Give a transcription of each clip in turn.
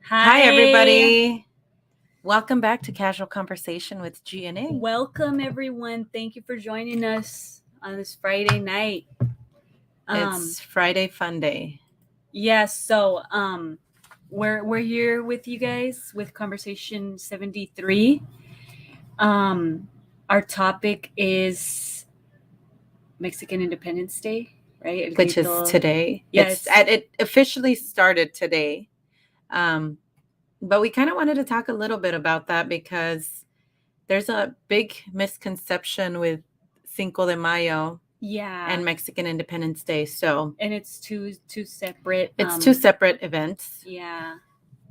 Hi, Hi. everybody. Welcome back to Casual Conversation with G and A. Welcome, everyone. Thank you for joining us on this Friday night. It's Friday Fun Day. Yes, so we're here with you guys with Conversation 73. Our topic is Mexican Independence Day, right? El Which is grito. today. Yeah, it's It officially started today. But we kind of wanted to talk a little bit about that because there's a big misconception with Cinco de Mayo yeah, and Mexican Independence Day. So and it's two separate. it's two separate events. Yeah.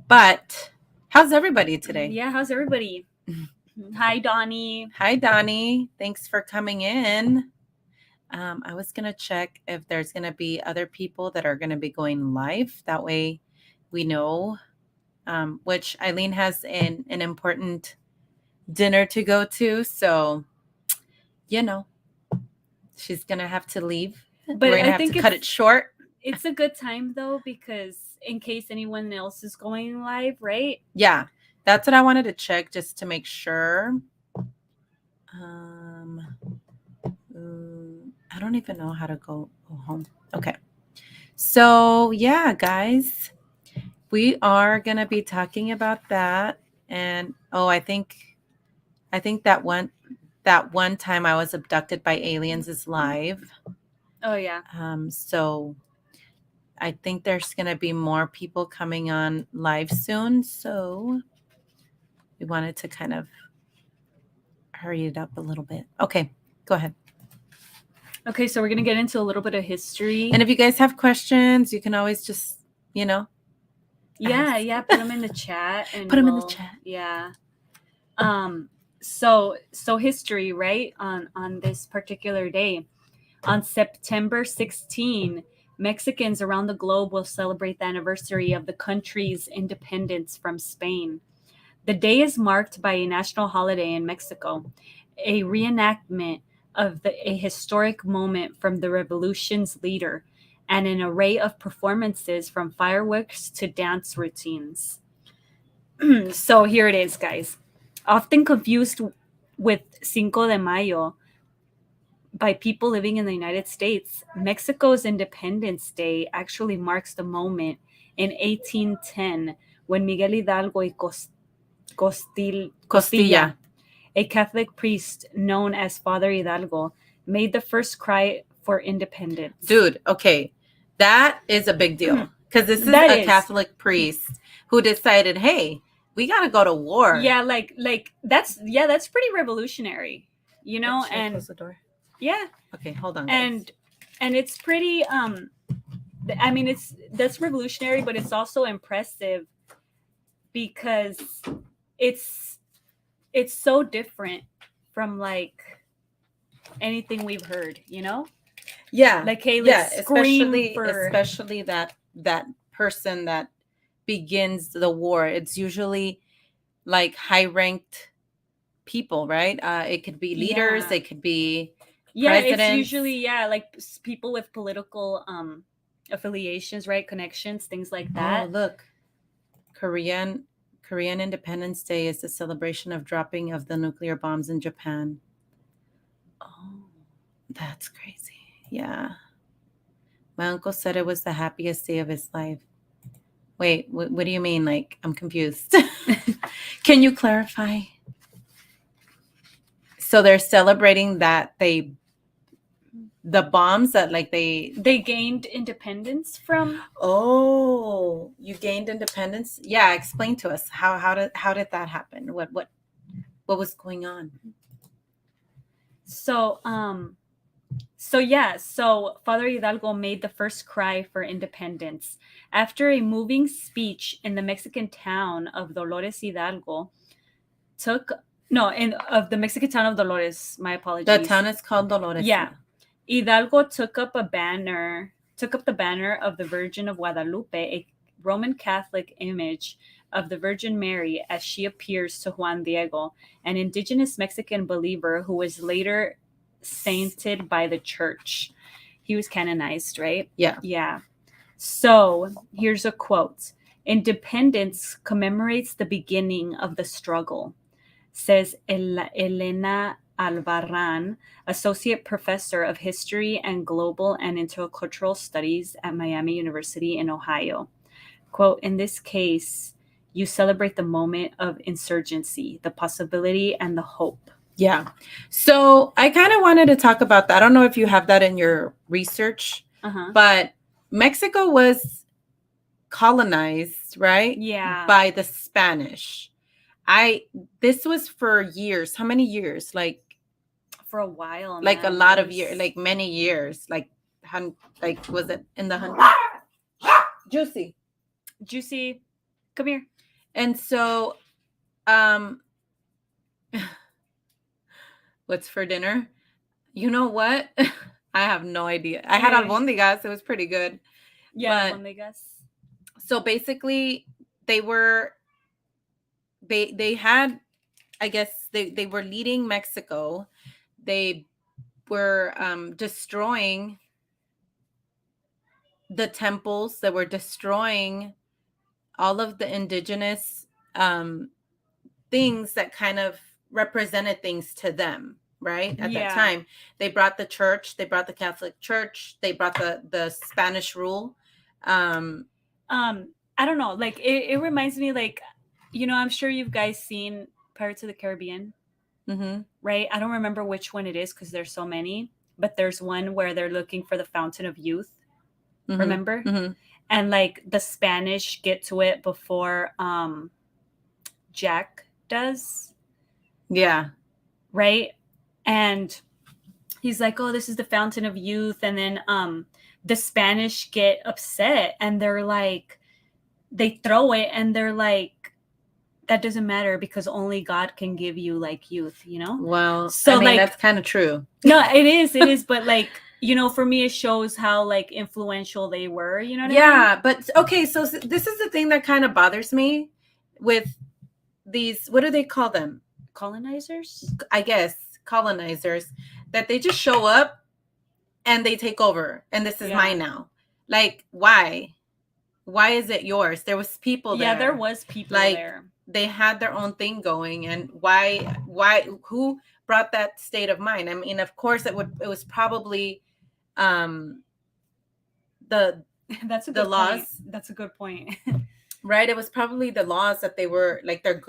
But how's everybody today? Yeah, how's everybody? Hi, Donnie. Hi, Donnie. Thanks for coming in. I was going to check if there's going to be other people that are going to be going live. That way we know, which Eileen has an important dinner to go to. So, she's going to have to leave. But We're going to I have to think cut it short. it's a good time though, because in case anyone else is going live, right? Yeah, that's what I wanted to check just to make sure. I don't even know how to go home. Okay. So, yeah, guys, we are going to be talking about that. And I think that one time I was abducted by aliens is live. Oh yeah. So I think there's going to be more people coming on live soon. So we wanted to kind of hurry it up a little bit. Okay, go ahead. Okay, so we're gonna get into a little bit of history. And if you guys have questions, you can always just, yeah, ask. put them in the chat and Put them in the chat. Yeah. So history, right? On this particular day, on September 16, Mexicans around the globe will celebrate the anniversary of the country's independence from Spain. The day is marked by a national holiday in Mexico, a reenactment of a historic moment from the revolution's leader, and an array of performances from fireworks to dance routines. So here it is, guys. Often confused with Cinco de Mayo by people living in the United States, Mexico's Independence Day actually marks the moment in 1810 when Miguel Hidalgo y Costilla, a Catholic priest known as Father Hidalgo, made the first cry for independence. Dude, okay. That is a big deal because this is Catholic priest who decided, hey, we got to go to war. Yeah, like that's pretty revolutionary, Should I and close the door? yeah. Okay, hold on, guys. And it's pretty I mean that's revolutionary, but it's also impressive because it's so different from like anything we've heard, Yeah. Like, hey, let's especially that person that begins the war. It's usually like high-ranked people, right? It could be leaders, it could be presidents. It's usually like people with political affiliations, right? Connections, things like that. Oh, look. Korean Independence Day is the celebration of dropping of the nuclear bombs in Japan. Oh, that's crazy. Yeah. My uncle said it was the happiest day of his life. Wait, what do you mean? Like, I'm confused. Can you clarify? So they're celebrating that the bombs that like they gained independence from. Oh, you gained independence? Yeah, explain to us how did that happen? What was going on? So Father Hidalgo made the first cry for independence after a moving speech in the Mexican town of Dolores Hidalgo. Of the Mexican town of Dolores. My apologies. The town is called Dolores. Yeah, Hidalgo took up the banner of the Virgin of Guadalupe, a Roman Catholic image of the Virgin Mary as she appears to Juan Diego, an indigenous Mexican believer who was later sainted by the church. He was canonized, right? Yeah. Yeah. So here's a quote. Independence commemorates the beginning of the struggle, says Elena Albarran, Associate Professor of History and Global and Intercultural Studies at Miami University in Ohio. Quote, in this case, you celebrate the moment of insurgency, the possibility, and the hope. Yeah. So I kind of wanted to talk about that. I don't know if you have that in your research, but Mexico was colonized, right? Yeah. By the Spanish. This was for years. How many years? Like for a while. Like man. a lot of years, like many years. Like was it in the hundred? Juicy, come here. And so what's for dinner? You know what? I have no idea. I had albóndigas. It was pretty good. Yeah, albóndigas. So basically, they had, I guess they were leading Mexico. They were destroying the temples. They were destroying all of the indigenous things that kind of represented things to them, right? At that time, they brought the church, they brought the Catholic Church, they brought the Spanish rule. I don't know, like it reminds me, like, you know, I'm sure you've guys seen Pirates of the Caribbean, right? I don't remember which one it is because there's so many, but there's one where they're looking for the Fountain of Youth. Remember? And like the Spanish get to it before Jack does. Yeah. Right? And he's like, oh, this is the Fountain of Youth. And then the Spanish get upset and they're like, they throw it and they're like, that doesn't matter because only God can give you like youth, you know? Well, so I mean, like, that's kind of true. No, it is. But like, you know, for me, it shows how like influential they were, you know what I mean? Yeah, but okay, so this is the thing that kind of bothers me with these, what do they call them? Colonizers? I guess, colonizers, that they just show up and they take over and this is mine now. Like, why? Why is it yours? There was people there. Yeah, there was people like, there. They had their own thing going, and why who brought that state of mind? I mean, of course it was probably the laws. That's a good point. Right? It was probably the laws that they were like they're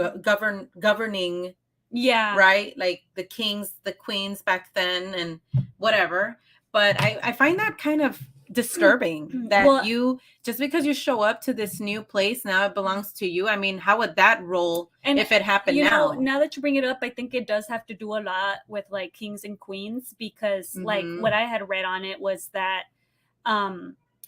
governing. Yeah. Right? Like the kings, the queens back then and whatever. But I find that kind of disturbing that you just because you show up to this new place now it belongs to you. I mean, how would that roll if it happened now? Now that you bring it up, I think it does have to do a lot with like kings and queens because like what I had read on it was that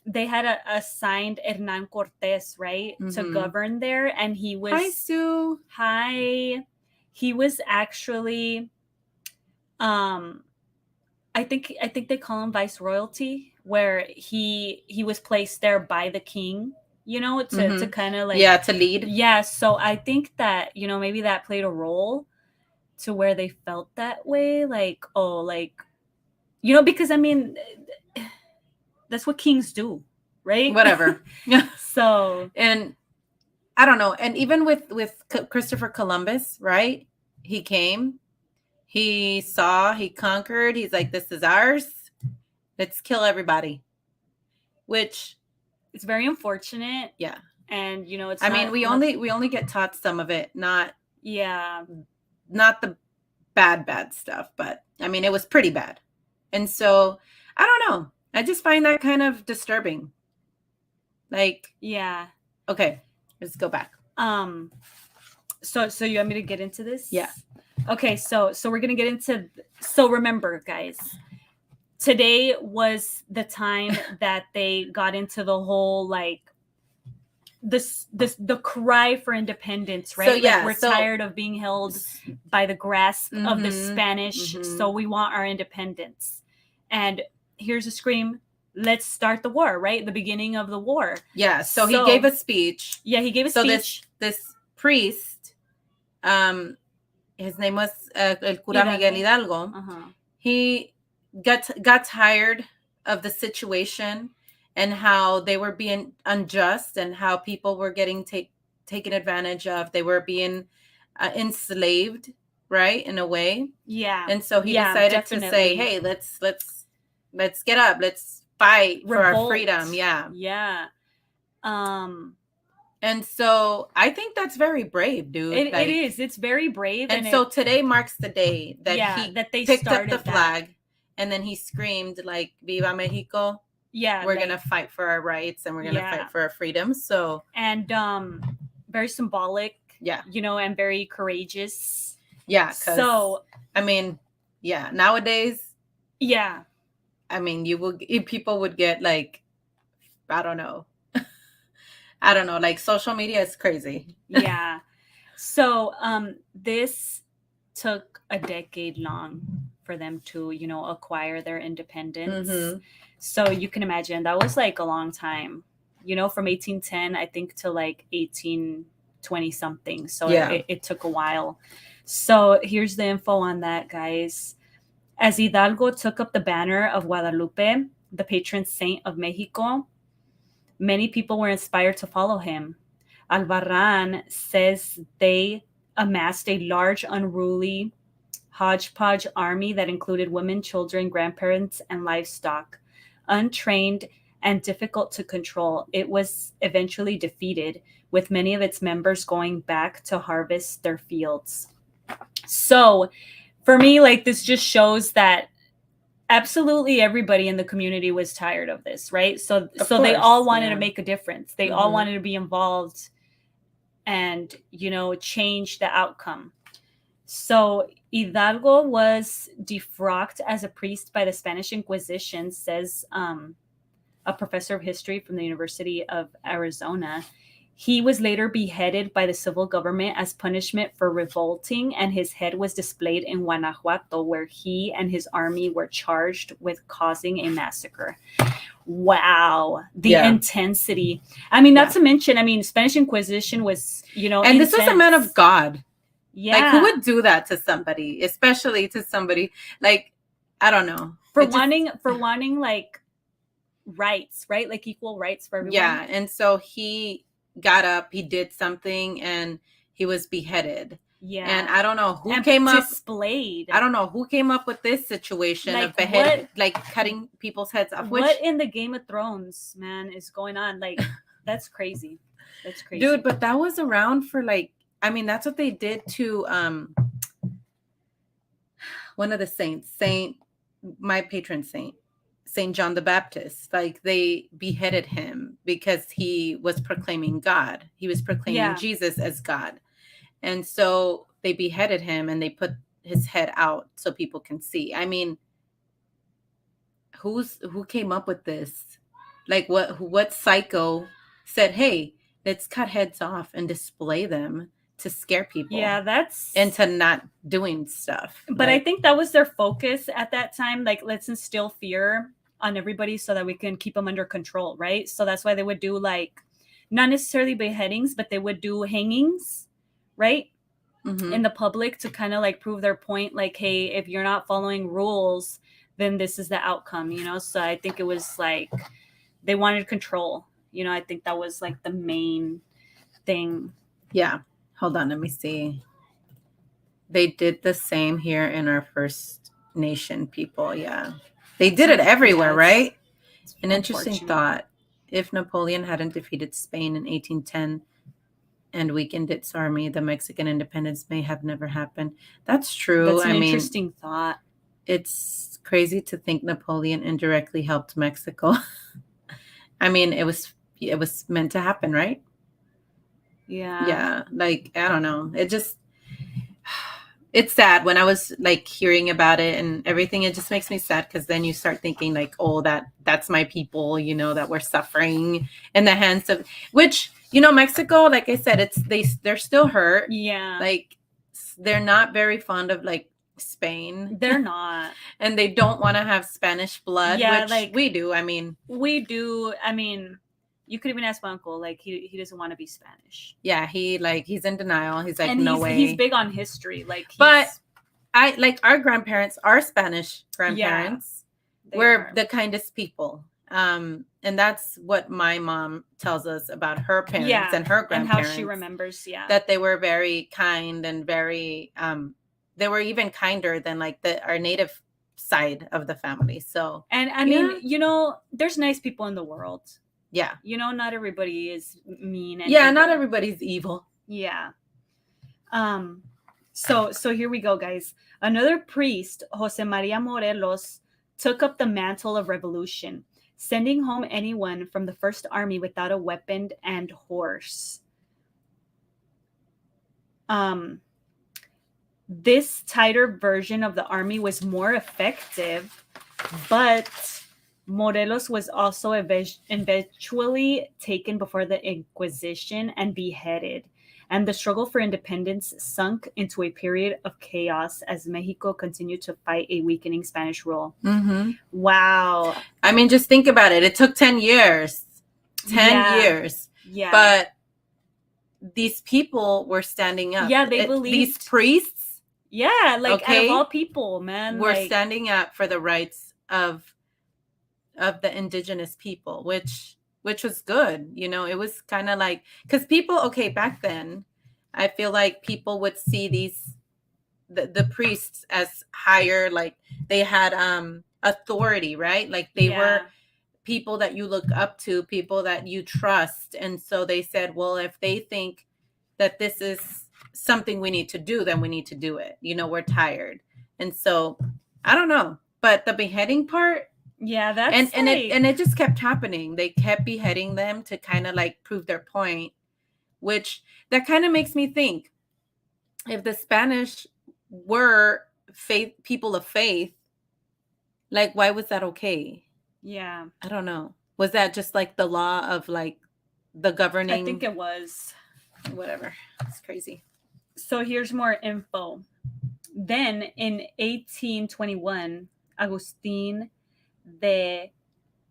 they had assigned Hernan Cortés, right, to govern there, and he was Hi Sue. Hi. He was actually I think they call him vice royalty, where he was placed there by the king, you know, to kind of like to lead. Yeah, so I think that, you know, maybe that played a role to where they felt that way, like, oh, like, you know, because I mean, that's what kings do, right? Whatever. So, and I don't know, and even with Christopher Columbus, right? He came. He saw, he conquered. He's like, this is ours. Let's kill everybody. Which it's very unfortunate. Yeah. And, you know, it's I mean, we only get taught some of it, not the bad stuff. But, I mean, it was pretty bad. And so, I don't know. I just find that kind of disturbing. Like, yeah. Okay, let's go back. So you want me to get into this? Yeah. Okay, so we're gonna get into. So remember, guys, today was the time that they got into the whole like the cry for independence, right? So yeah, like, we're tired of being held by the grasp of the Spanish, so we want our independence. And here's a scream. Let's start the war, right? The beginning of the war. Yeah. So he gave a speech. Yeah, he gave a speech. So this priest, his name was El Cura Miguel Hidalgo. He got tired of the situation, and how they were being unjust and how people were getting taken advantage of. They were being enslaved, right, in a way. Yeah. And so he Yeah, decided to say, definitely. hey, let's get up, let's fight for our Revolt. freedom. Yeah. Yeah. And so I think that's very brave, dude. It is. It's very brave. And so today marks the day that he that they picked up started the that. flag, and then he screamed like "Viva Mexico." Yeah, We're like, gonna fight for our rights, and we're gonna Yeah. fight for our freedom. So and very symbolic, yeah, you know, and very courageous. yeah. So I mean, yeah. Nowadays, yeah, I mean, people would get like, I don't know, I don't know. Like social media is crazy. yeah. So this took a decade long for them to, you know, acquire their independence. Mhm. So you can imagine that was like a long time, you know, from 1810, I think, to like 1820 something. So Yeah. it took a while. So here's the info on that, guys. As Hidalgo took up the banner of Guadalupe, the patron saint of Mexico, many people were inspired to follow him. Albarran says they amassed a large, unruly hodgepodge army that included women, children, grandparents, and livestock. Untrained and difficult to control, it was eventually defeated, with many of its members going back to harvest their fields. So, for me, like, this just shows that absolutely everybody in the community was tired of this, right? So they all wanted to make a difference. They all wanted to be involved and, you know, change the outcome. So Hidalgo was defrocked as a priest by the Spanish Inquisition, says a professor of history from the University of Arizona. He was later beheaded by the civil government as punishment for revolting, and his head was displayed in Guanajuato, where he and his army were charged with causing a massacre. Wow, the intensity. I mean, not to mention, I mean, Spanish Inquisition was, you know, and intense. This was a man of God. Yeah. Like, who would do that to somebody, especially to somebody like, I don't know, for wanting like rights, right? Like equal rights for everyone. Yeah. And so he got up, he did something, and he was beheaded. Yeah. And I don't know who came up. Displayed. I don't know who came up with this situation of beheading, like cutting people's heads off. What in the Game of Thrones, man, is going on? Like, that's crazy. That's crazy. Dude, but that was around for like, I mean, that's what they did to one of the saints, my patron saint, Saint John the Baptist. Like, they beheaded him because he was proclaiming God. He was proclaiming Jesus as God. And so they beheaded him and they put his head out so people can see. I mean, who came up with this? Like, what psycho said, hey, let's cut heads off and display them to scare people. Yeah, that's into not doing stuff. But like, I think that was their focus at that time. Like, let's instill fear on everybody so that we can keep them under control, right? So that's why they would do, like, not necessarily beheadings, but they would do hangings, right? In the public to kind of like prove their point. Like, hey, if you're not following rules, then this is the outcome, you know? So I think it was like they wanted control. You know, I think that was like the main thing. Yeah. Hold on, let me see. They did the same here in our First Nation people. Yeah. They did it everywhere, right? An interesting thought. If Napoleon hadn't defeated Spain in 1810 and weakened its army, the Mexican independence may have never happened. That's true. That's an interesting thought. It's crazy to think Napoleon indirectly helped Mexico. I mean, it was meant to happen, right? Yeah, like, I don't know, it's sad when I was like hearing about it and everything. It just makes me sad because then you start thinking like, oh, that's my people, you know, that we're suffering in the hands of, which, you know, Mexico, like I said, they're still hurt. Yeah, like they're not very fond of like Spain. They're not. And they don't want to have Spanish blood, which like we do. I mean, you could even ask my uncle, like he doesn't want to be Spanish. Yeah, he's in denial. He's like, no way. He's big on history. Like, but I like our grandparents, our Spanish grandparents, were the kindest people. and that's what my mom tells us about her parents Yeah, and her and how grandparents, she remembers. Yeah. that they were very kind and very they were even kinder than like our native side of the family. So And I yeah. mean, you know, there's nice people in the world. Yeah. You know, not everybody is mean and Yeah, not evil. everybody's evil. Yeah. So here we go, guys. Another priest, Jose Maria Morelos, took up the mantle of revolution, sending home anyone from the First Army without a weapon and horse. This tighter version of the army was more effective, but Morelos was also eventually taken before the Inquisition and beheaded, and the struggle for independence sunk into a period of chaos as Mexico continued to fight a weakening Spanish rule. Mm-hmm. Wow. I mean, just think about it. It took 10 years. 10 years. Yeah. But these people were standing up. Yeah, they believed. These priests. Yeah, like out of all people, man. We're standing up for the rights of the indigenous people, which was good. You know, it was kind of like, because people, okay, back then, I feel like people would see the priests as higher, like they had authority, right? Like they were people that you look up to, people that you trust. And so they said, well, if they think that this is something we need to do, then we need to do it. You know, we're tired. And so I don't know, but the beheading part, yeah, that's and it just kept happening. They kept beheading them to kind of like prove their point, which that kind of makes me think, if the Spanish were people of faith, like why was that okay? Yeah, I don't know. Was that just like the law of like the governing? I think it was. Whatever. It's crazy. So here's more info. Then in 1821, Agustin de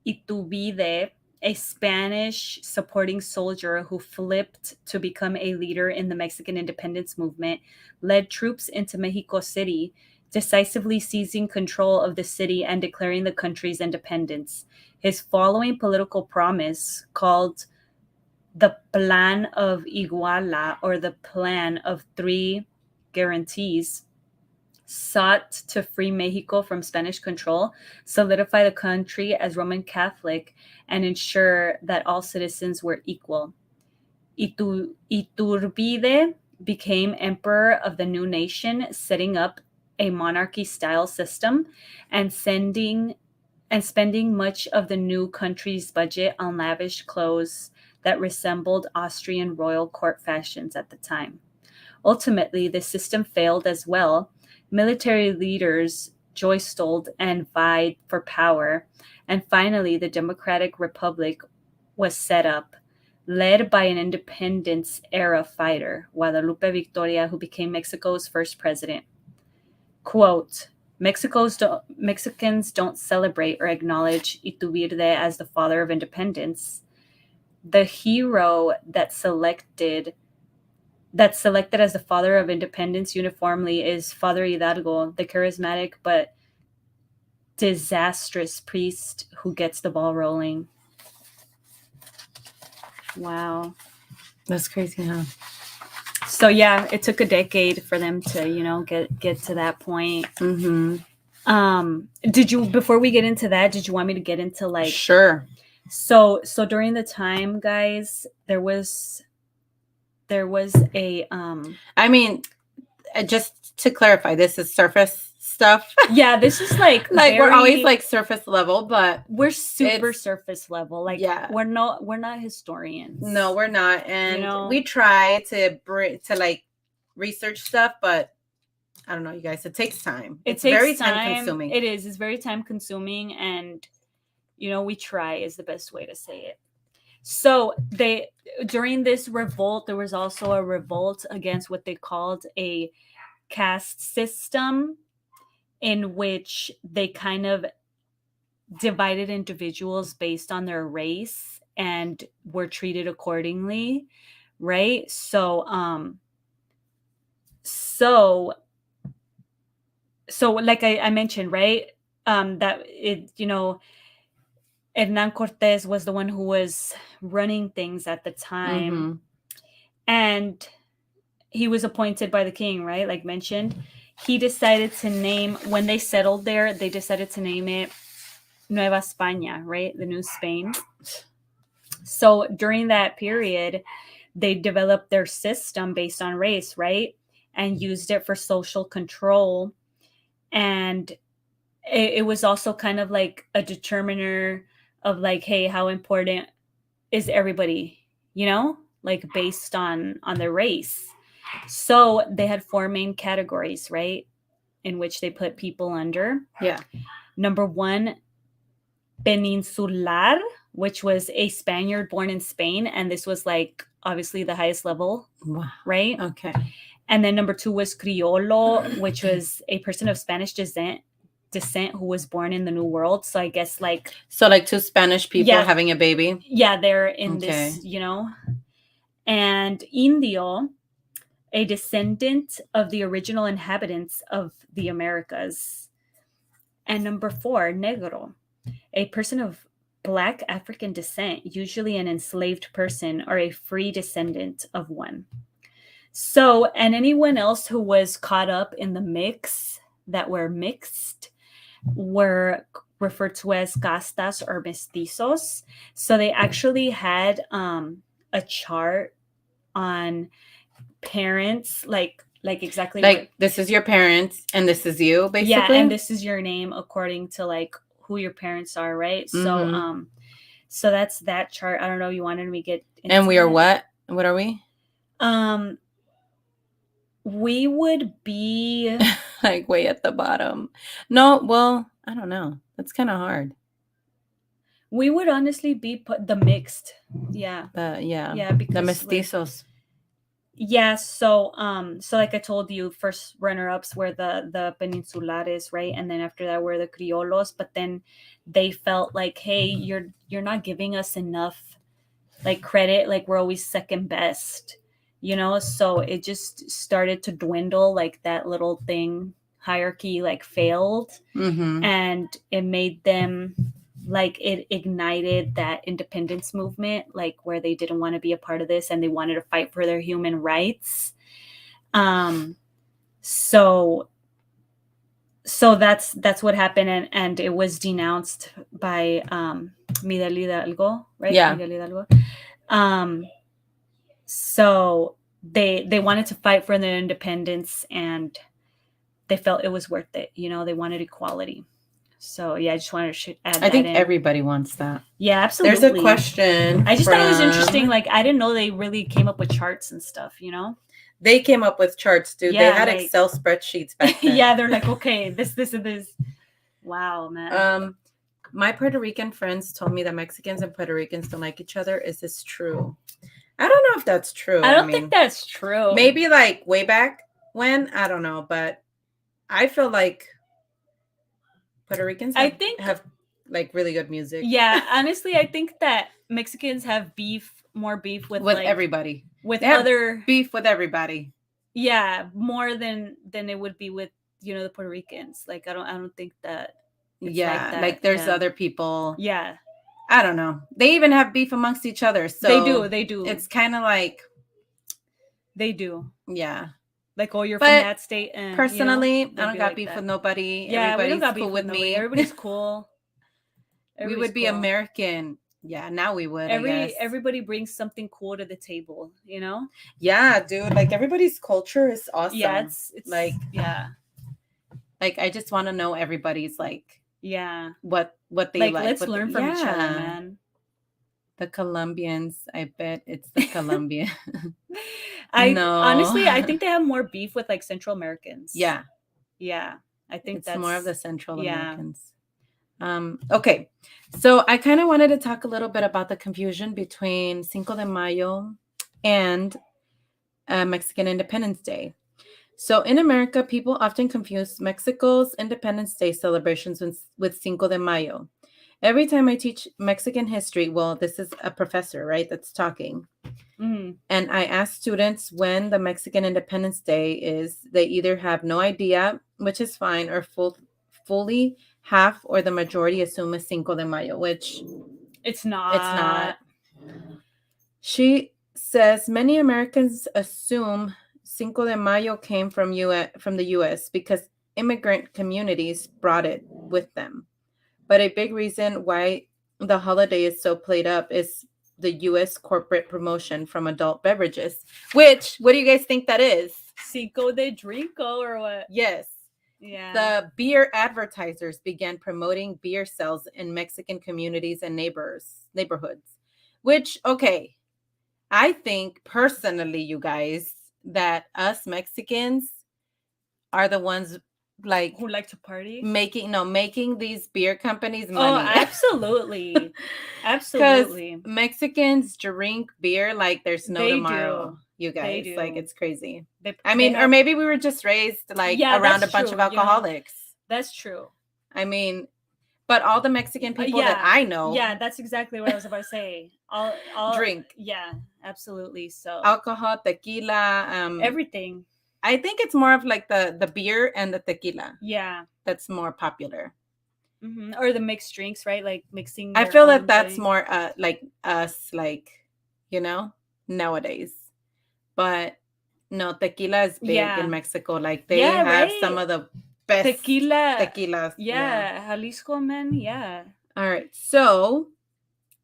Iturbide, a Spanish supporting soldier who flipped to become a leader in the Mexican independence movement, led troops into Mexico City, decisively seizing control of the city and declaring the country's independence. His following political promise, called the Plan of Iguala, or the Plan of Three Guarantees, sought to free Mexico from Spanish control, solidify the country as Roman Catholic, and ensure that all citizens were equal. Iturbide became emperor of the new nation, setting up a monarchy-style system and spending much of the new country's budget on lavish clothes that resembled Austrian royal court fashions at the time. Ultimately, the system failed as well. Military leaders jostled and vied for power, and finally the Democratic Republic was set up, led by an independence-era fighter, Guadalupe Victoria, who became Mexico's first president. Quote, Mexicans don't celebrate or acknowledge Iturbide as the father of independence. The hero that selected as the father of independence uniformly is Father Hidalgo, the charismatic but disastrous priest who gets the ball rolling. Wow. That's crazy, huh? So yeah, it took a decade for them to, you know, get to that point. Mm-hmm. Did you, before we get into that, did you want me to get into like Sure. So during the time, guys, there was a I mean, just to clarify, this is surface stuff. Yeah, this is like we're always like surface level, but we're super surface level. Like, yeah, we're not historians. No, we're not, and you know? we try to like research stuff, but I don't know, you guys. It takes time. It's very time consuming. It is. It's very time consuming, and you know, we try is the best way to say it. So during this revolt, there was also a revolt against what they called a caste system, in which they kind of divided individuals based on their race and were treated accordingly, right? So like I mentioned, right? That it, you know, Hernan Cortés was the one who was running things at the time. Mm-hmm. And he was appointed by the king, right? Like mentioned. He decided to name, when they settled there, they decided to name it Nueva España, right? The New Spain. So during that period, they developed their system based on race, right? And used it for social control. And it was also kind of like a determiner of like, hey, how important is everybody, you know, like based on their race. So they had 4 main categories, right, in which they put people under. Yeah. Number 1, peninsular, which was a Spaniard born in Spain, and this was like obviously the highest level, Wow. right? Okay. And then number 2 was criollo, which was a person of Spanish descent who was born in the New World. So I guess like, So like 2 Spanish people Yeah. having a baby. yeah, they're in Okay. this, you know. And indio, a descendant of the original inhabitants of the Americas. And number 4, negro, a person of Black African descent, usually an enslaved person or a free descendant of one. So, and anyone else who was caught up in the mix, that were mixed, were referred to as castas or mestizos. So they actually had a chart on parents, like exactly Like this is your parents and this is you, basically. yeah, and this is your name according to like who your parents are, right? Mhm. So that's that chart. I don't know, you wanted me to get into And we are that? what are we? We would be Like way at the bottom. No, well, I don't know. That's kind of hard. we would honestly be put the mixed. Yeah. Yeah. Because The like, mestizos. yeah, so like I told you, first runner-ups were the peninsulares, right? And then after that were the criollos, but then they felt like, hey, you're not giving us enough like credit, like we're always second best, you know? So it just started to dwindle, like that little thing hierarchy like failed, Mm-hmm. and it made them like, it ignited that independence movement, like where they didn't want to be a part of this and they wanted to fight for their human rights. So that's what happened, and it was denounced by Miguel Hidalgo, right? Yeah. Miguel Hidalgo. So they wanted to fight for their independence, and they felt it was worth it. You know, they wanted equality. So yeah, I just wanted to add that in. I think everybody wants that. Yeah, absolutely. There's a question. I just thought it was interesting. Like, I didn't know they really came up with charts and stuff, you know? They came up with charts, dude. Yeah, they had like- Excel spreadsheets back then. Yeah, they're like, okay, this, and this. Wow, man. My Puerto Rican friends told me that Mexicans and Puerto Ricans don't like each other. Is this true? I don't know if that's true. I don't think that's true. Maybe like way back when, I don't know, but I feel like Puerto Ricans have like really good music. Yeah, honestly, I think that Mexicans have more beef with like, everybody. With They have other beef with everybody. Yeah, more than it would be with, you know, the Puerto Ricans. Like, I don't think that. Yeah, like there's other people. Yeah, I don't know. They even have beef amongst each other. So they do. It's kind of like they do. Yeah. Like, oh, you're But from that state. And, personally, you know, I don't got beef with nobody. Yeah, we don't got cool beef with nobody. me. Everybody's cool. We would be American. Yeah, now we would. I guess. Everybody brings something cool to the table, you know? Yeah, dude. Like, everybody's culture is awesome. Yeah, it's like, yeah. Like, I just want to know everybody's like, yeah, what they like. Let's learn from each other, man. The Colombians, I bet it's the Colombian. Honestly, I think they have more beef with like Central Americans. Yeah. Yeah. I think it's that's more of the Central Americans. Okay. So I kind of wanted to talk a little bit about the confusion between Cinco de Mayo and Mexican Independence Day. So in America, people often confuse Mexico's Independence Day celebrations with Cinco de Mayo. Every time I teach Mexican history, well, this is a professor, right, that's talking. Mm-hmm. And I ask students when the Mexican Independence Day is. They either have no idea, which is fine, or fully half or the majority assume it's Cinco de Mayo, which It's not. It's not. She says many Americans assume Cinco de Mayo came from the US because immigrant communities brought it with them. But a big reason why the holiday is so played up is the US corporate promotion from adult beverages. Which, what do you guys think that is? Cinco de Drinko or what? Yes. Yeah. The beer advertisers began promoting beer sales in Mexican communities and neighborhoods. Which, okay, I think personally, you guys, that us Mexicans are the ones like Who like to party? making these beer companies Oh, money. absolutely. Because Absolutely. Mexicans drink beer like there's no They tomorrow. do. You They guys, like do. it's crazy. They, I they mean, or have- maybe we were just raised like Yeah, around a that's bunch true, of alcoholics. That's true. I mean, but all the Mexican people Yeah, that I know Yeah, that's exactly what I was about to say. All drink Yeah, absolutely. So alcohol, tequila, everything. I think it's more of like the beer and the tequila Yeah. that's more popular. Or the mixed drinks, right? Like mixing. I their feel that own that's thing. more like us, like, you know, nowadays. But no, tequila is big Yeah. in Mexico. Like they Yeah, have right? some of the best tequilas. Yeah, Jalisco, man. Yeah. All right. So,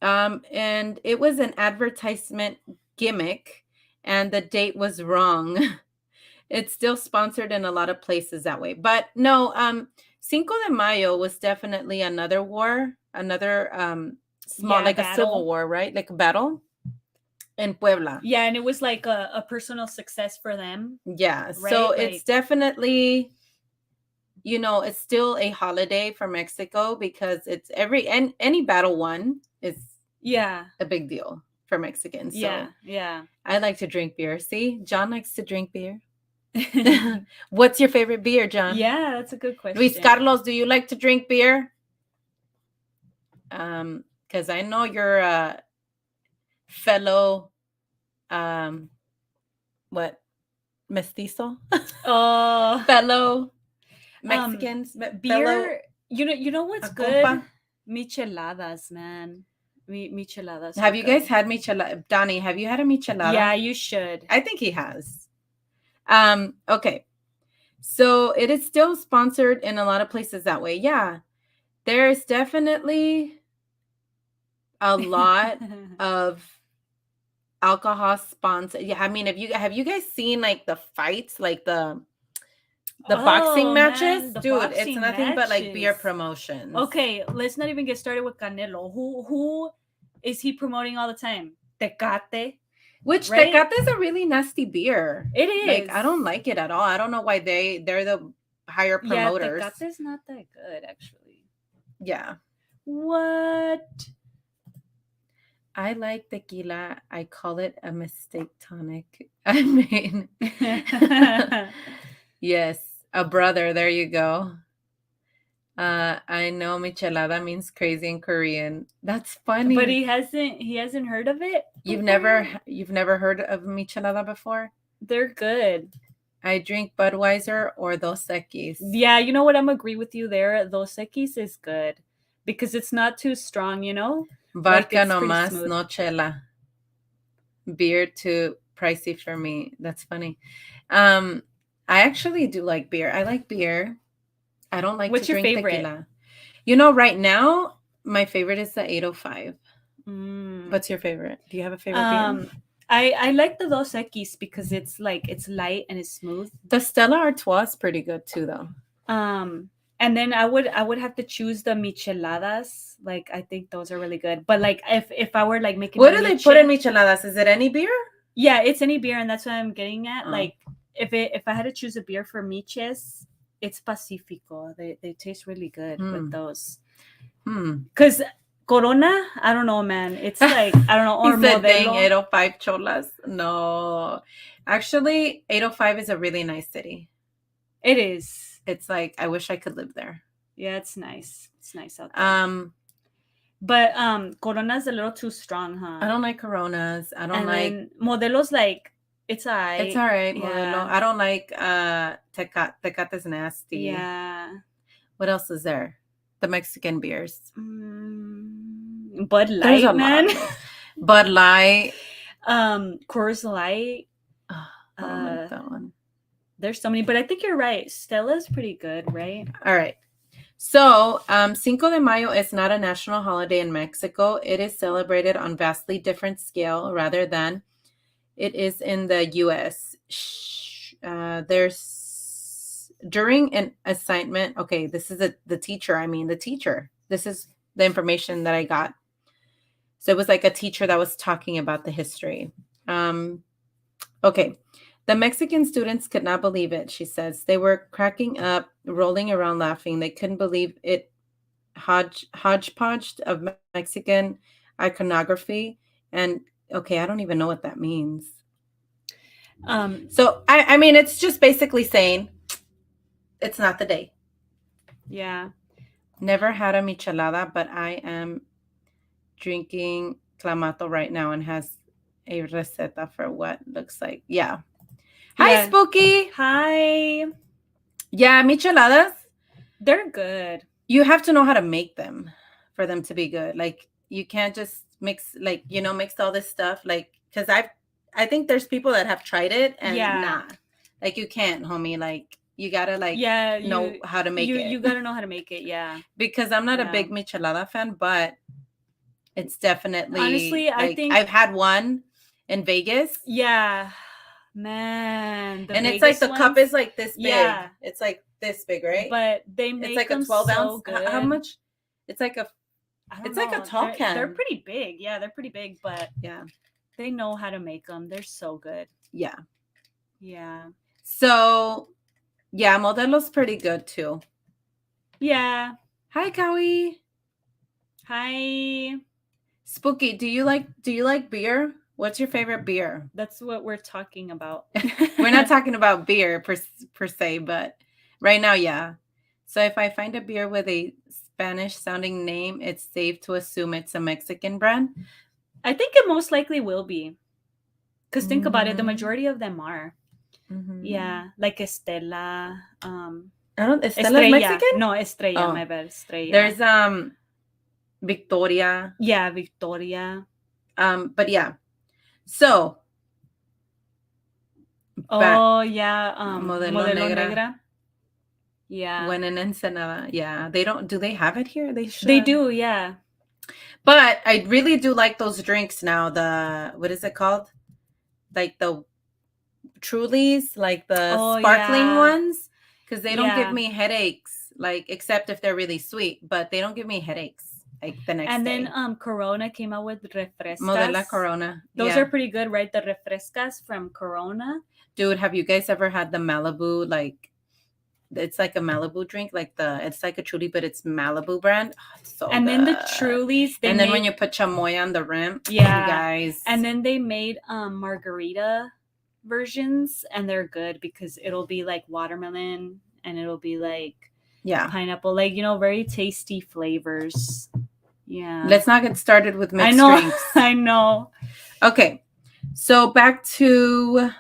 and it was an advertisement gimmick, and the date was wrong. It's still sponsored in a lot of places that way. But no, Cinco de Mayo was definitely another war, another small, Yeah, like a civil battle. war, right? Like a battle in Puebla. Yeah, and it was like a personal success for them. Yeah. Right? So Like- it's definitely, you know, it's still a holiday for Mexico because it's any battle won is Yeah. a big deal for Mexicans. So Yeah. Yeah. I like to drink beer. See, John likes to drink beer. What's your favorite beer, John? Yeah, that's a good question. Luis Carlos, do you like to drink beer? Because I know you're a fellow, what, mestizo? Oh, Fellow Mexicans, beer. fellow You know what's a good? compa. Micheladas, man. Micheladas. Have are you good. guys had michelada? Donnie, have you had a michelada? Yeah, you should. I think he has. Okay. So it is still sponsored in a lot of places that way. Yeah. There's definitely a lot of alcohol sponsor. Yeah, I mean, have you guys seen like the fights, like the boxing Oh, matches? man, the Dude, it's boxing nothing but like beer matches. promotions. Okay, let's not even get started with Canelo. Who is he promoting all the time? Tecate. Which Right? Tecate is a really nasty beer. It is. Like, I don't like it at all. I don't know why they're the higher promoters. Yeah, Tecate's not that good, actually. Yeah. What? I like tequila. I call it a mistake tonic. I mean, yes, a brother. There you go. I know michelada means crazy in Korean. That's funny. But he hasn't heard of it. You've before? never heard of michelada before? They're good. I drink Budweiser or Dos Equis. Yeah, you know what? I'm agree with you there. Dos Equis is good because it's not too strong, you know? Like, Vodka it's pretty nomás, smooth. no chela. Beer too pricey for me. That's funny. I actually do like beer. I like beer. I don't like What's to your drink favorite? tequila. You know, right now, my favorite is the 805. Mm. What's your favorite? Do you have a favorite beer? I like the Dos Equis because it's light and it's smooth. The Stella Artois is pretty good too, though. And then I would have to choose the micheladas. Like, I think those are really good. But like if I were like making What a do they miche- put in micheladas? Is it any beer? Yeah, it's any beer, and that's what I'm getting at. Oh. Like if I had to choose a beer for miches, it's Pacifico. They taste really good with those. Because Corona, I don't know, man. It's like, I don't know, or He said, dang, Modelo. 805 cholas. No. Actually, 805 is a really nice city. It is. It's like, I wish I could live there. Yeah, it's nice. It's nice out there. But Corona's a little too strong, huh? I don't like Coronas. I don't and like. then Modelo's like, it's all right. It's all right, Yeah. Modelo. I don't like Tecate. Tecate's nasty. Yeah. What else is there? The Mexican beers. Bud There's a Light, man. lot. Bud Light. Coors Light. Oh, I don't like that one. There's so many, but I think you're right. Stella's pretty good, right? All right. So, Cinco de Mayo is not a national holiday in Mexico. It is celebrated on vastly different scale rather than it is in the U.S. There's during an assignment. Okay, this is the teacher. The teacher. This is the information that I got. So it was like a teacher that was talking about the history. Okay. The Mexican students could not believe it, she says. They were cracking up, rolling around laughing. They couldn't believe it. Hodgepodge of Mexican iconography. And okay, I don't even know what that means. So I mean, it's just basically saying it's not the day. Yeah. Never had a michelada, but I am drinking clamato right now and has a receta for what looks like. Yeah. Hi, Yeah. Spooky. Hi. Yeah, micheladas. They're good. You have to know how to make them for them to be good. Like you can't just mix mix all this stuff. Like because I think there's people that have tried it and nah, like you can't, homie. Like you gotta know how to make it. You gotta know how to make it. Yeah. Because I'm not a big michelada fan, but it's definitely honestly. I think I've had one in Vegas. Yeah. Man, and Vegas it's like the ones, cup is like this big. Yeah, it's like this big, right? But they make it's like them a 12 so ounce. good. How much? It's like a. It's know. like a tall can. They're pretty big. Yeah, they're pretty big, but yeah, they know how to make them. They're so good. Yeah. Yeah. So, yeah, Modelo's pretty good too. Yeah. Hi, Kawi. Hi. Spooky. Do you like beer? What's your favorite beer? That's what we're talking about. We're not talking about beer per se, but right now, yeah. So if I find a beer with a Spanish sounding name, it's safe to assume it's a Mexican brand. I think it most likely will be. Because think about it, the majority of them are. Mm-hmm. Yeah, like Estela. Estela's Mexican? No, Estrella, my bad. Estrella. There's Victoria. Yeah, Victoria. But yeah. So. Yeah. Modelo Negra. Yeah. When in Ensenada. Yeah. Do they have it here? They should. They do, yeah. But I really do like those drinks now. What is it called? Like the Trulies, like the sparkling ones. Because they don't give me headaches, like, except if they're really sweet. But they don't give me headaches. Like the next day. And then Corona came out with refrescas. Modelo Corona. Those are pretty good, right? The refrescas from Corona. Dude, have you guys ever had the Malibu? Like, it's like a Malibu drink. Like it's like a Truly, but it's Malibu brand. Oh, it's so and good. Then the Trulies. And then when you put chamoy on the rim. Yeah. You guys. And then they made margarita versions. And they're good because it'll be like watermelon. And it'll be like pineapple. Like, very tasty flavors. Yeah. Let's not get started with mixed drinks. I know. Okay. So back to,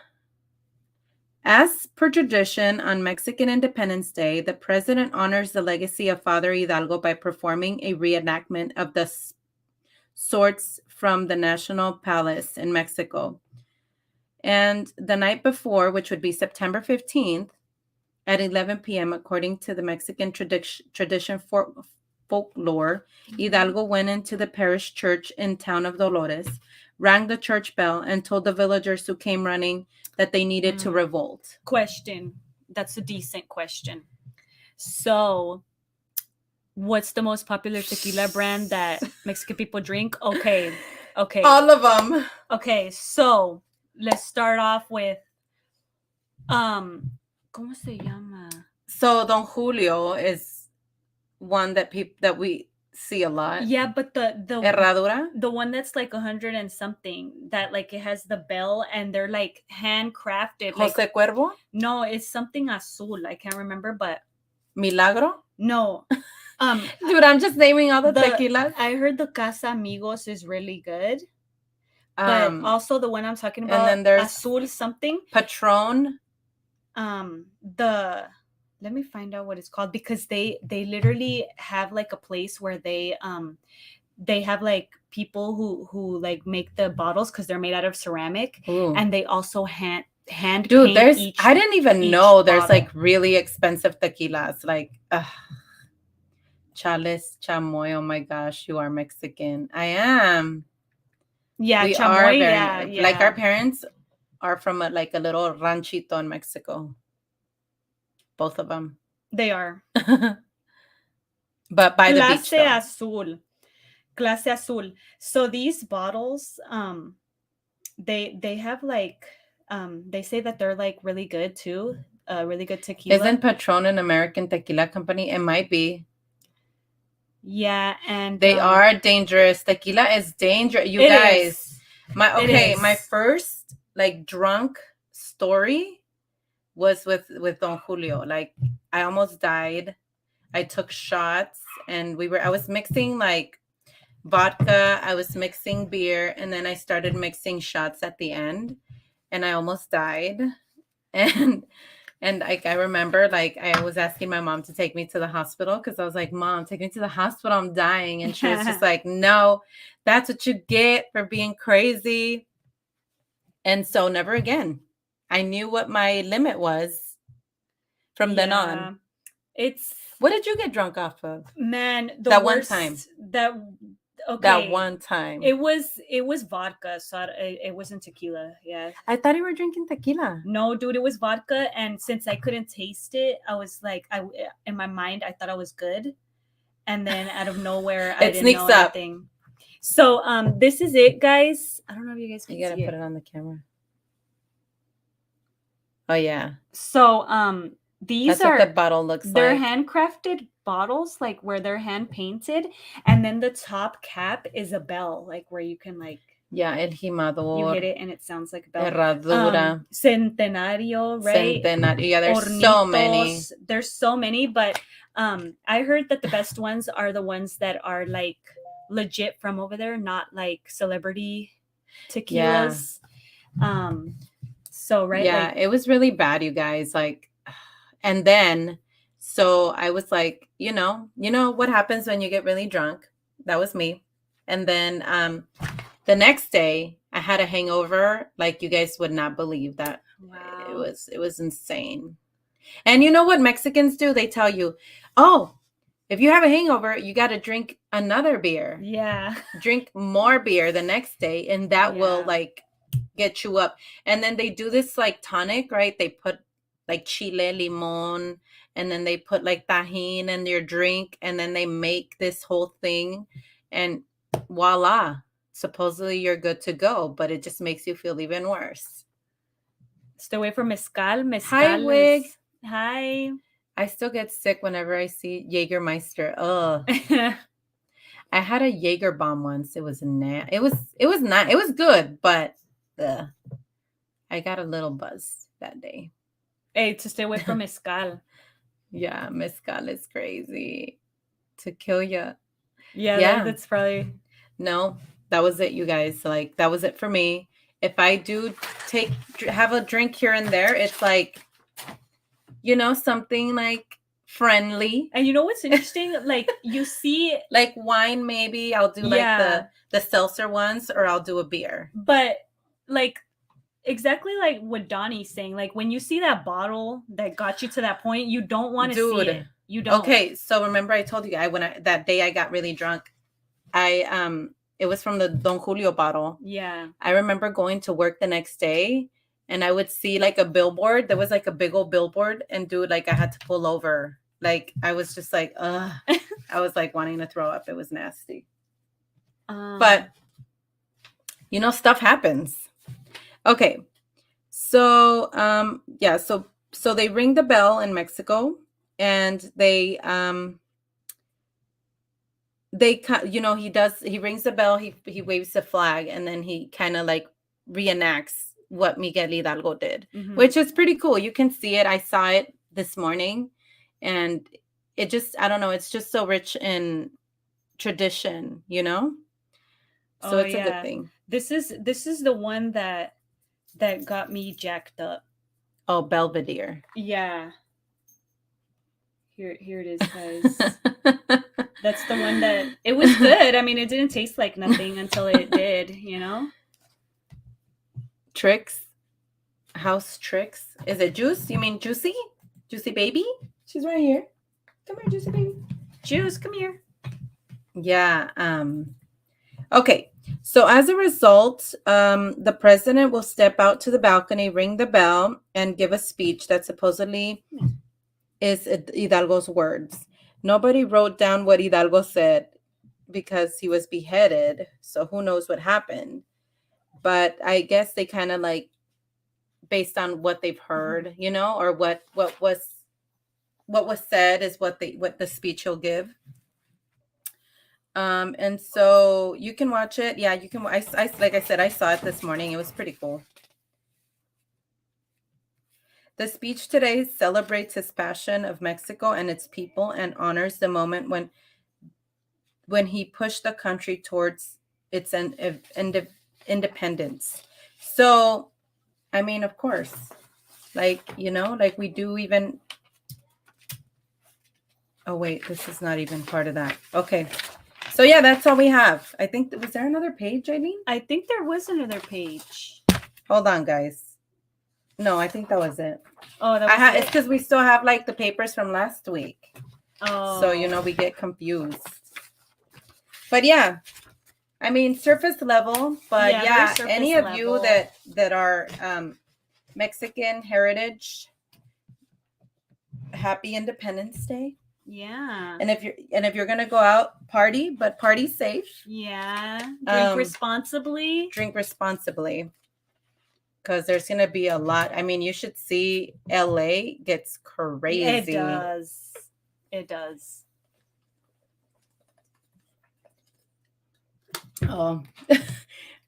as per tradition, on Mexican Independence Day, the president honors the legacy of Father Hidalgo by performing a reenactment of the sorts from the National Palace in Mexico. And the night before, which would be September 15th, at 11 p.m., according to the Mexican tradition folklore, Hidalgo went into the parish church in town of Dolores, rang the church bell, and told the villagers who came running that they needed to revolt. Question. That's a decent question. So, what's the most popular tequila brand that Mexican people drink? Okay. All of them. Okay, so let's start off with ¿cómo se llama? So Don Julio is one that we see a lot. Yeah, but the Herradura, the one that's like 100 and something, that like it has the bell and they're like handcrafted. Jose Cuervo? No, it's something azul. I can't remember, but Milagro? No. Dude, I'm just naming all the tequilas. I heard the Casamigos is really good. But also the one I'm talking about, and then there's Azul something. Patron. Let me find out what it's called, because they literally have like a place where they they have like people who like make the bottles because they're made out of ceramic, Ooh. and they also hand Dude, paint I didn't even each know there's bottle. like really expensive tequilas. Like, Chales Chamoy. Oh my gosh, you are Mexican. I am. Yeah, We are chamoy. very Yeah, like our yeah. parents are from like a little ranchito in Mexico. Both of them. They are. But by the beach Clase though. Azul. Clase Azul. So these bottles, they have like, they say that they're like really good too. Really good tequila. Isn't Patron an American tequila company? It might be. Yeah, and They are dangerous. Tequila is dangerous. You it guys, is. my is. first like drunk story was with Don Julio. Like I almost died. I took shots and I was mixing like vodka, I was mixing beer, and then I started mixing shots at the end and I almost died. And like I remember like I was asking my mom to take me to the hospital because I was like, Mom, take me to the hospital, I'm dying. And she was just like, no, that's what you get for being crazy. And so never again. I knew what my limit was from then on. It's What did you get drunk off of? Man, the That worst, one time. Okay. That one time. It was vodka, so it wasn't tequila. Yeah. I thought you were drinking tequila. No, dude, it was vodka, and since I couldn't taste it, I was like, in my mind, I thought I was good, and then out of nowhere, I didn't know anything. So, this is it, guys. I don't know if you guys can see it. You gotta put it on the camera. Oh yeah. So, these That's what the bottle looks like. They're handcrafted bottles, like where they're hand painted, and then the top cap is a bell, like where you can like El Jimador. You hit it and it sounds like a bell. Herradura. Centenario, right? Centenario. Yeah, there's so many. There's so many, but I heard that the best ones are the ones that are like legit from over there, not like celebrity tequilas. Yeah. So right. Yeah, like, it was really bad, you guys. Like, and then so I was like, you know what happens when you get really drunk? That was me. And then the next day I had a hangover like you guys would not believe that. Wow. It was insane. And you know what Mexicans do? They tell you, oh, if you have a hangover, you got to drink another beer. Yeah. Drink more beer the next day, and that will like get you up. And then they do this like tonic, right? They put like chile, limon, and then they put like tajin in your drink, and then they make this whole thing, and voila, supposedly you're good to go, but it just makes you feel even worse. Stay away from mezcal. Hi, Wig. Hi. I still get sick whenever I see Jägermeister. Ugh. I had a Jaeger bomb once. It was it was not. It was good, but I got a little buzz that day. Hey, to stay away from mezcal. Yeah, mezcal is crazy to kill you. Yeah. That's probably. No, that was it, you guys. Like that was it for me. If I do have a drink here and there, it's like, something like friendly. And you know what's interesting? Like you see, like wine, maybe I'll do like the seltzer ones, or I'll do a beer. But like exactly like what Donnie's saying, like when you see that bottle that got you to that point, you don't want to see it. You don't. Okay, so remember I told you that day I got really drunk. It was from the Don Julio bottle. Yeah. I remember going to work the next day, and I would see like a billboard. There was like a big old billboard, and dude, like I had to pull over. Like I was just like, ugh. I was like wanting to throw up. It was nasty. But stuff happens. Okay. So so they ring the bell in Mexico, and they he rings the bell, he waves the flag, and then he kind of like reenacts what Miguel Hidalgo did, which is pretty cool. You can see it. I saw it this morning, and it just, I don't know, it's just so rich in tradition, so it's a good thing. This is the one that got me jacked up. Oh, Belvedere. Yeah. Here it is, guys. That's the one that it was good. I mean, it didn't taste like nothing until it did, you know? Tricks. House Tricks. Is it Juice? You mean Juicy? Juicy Baby? She's right here. Come here, Juicy Baby. Juice, come here. Yeah. Okay. So as a result, the president will step out to the balcony, ring the bell, and give a speech that supposedly is Hidalgo's words. Nobody wrote down what Hidalgo said because he was beheaded. So who knows what happened? But I guess they kind of like based on what they've heard, you know, or what was said is what the speech he'll give. And so you can watch it. Yeah, you can. I like I said, I saw it this morning. It was pretty cool. The speech today celebrates his passion of Mexico and its people and honors the moment when he pushed the country towards its independence. So, I mean, of course, like, you know, like we do even. Oh, wait, this is not even part of that. Okay. So, yeah, that's all we have. I think, was there another page, Eileen? I think there was another page. Hold on, guys. No, I think that was it. Oh, that was It's because we still have like the papers from last week. Oh. So, you know, we get confused. But yeah, I mean, surface level. But yeah, any of you that are Mexican heritage, happy Independence Day. Yeah. And if you're gonna go out, party, but party safe. Yeah. Drink responsibly. Drink responsibly. Because there's gonna be a lot. I mean, you should see LA gets crazy. It does. It does. Oh,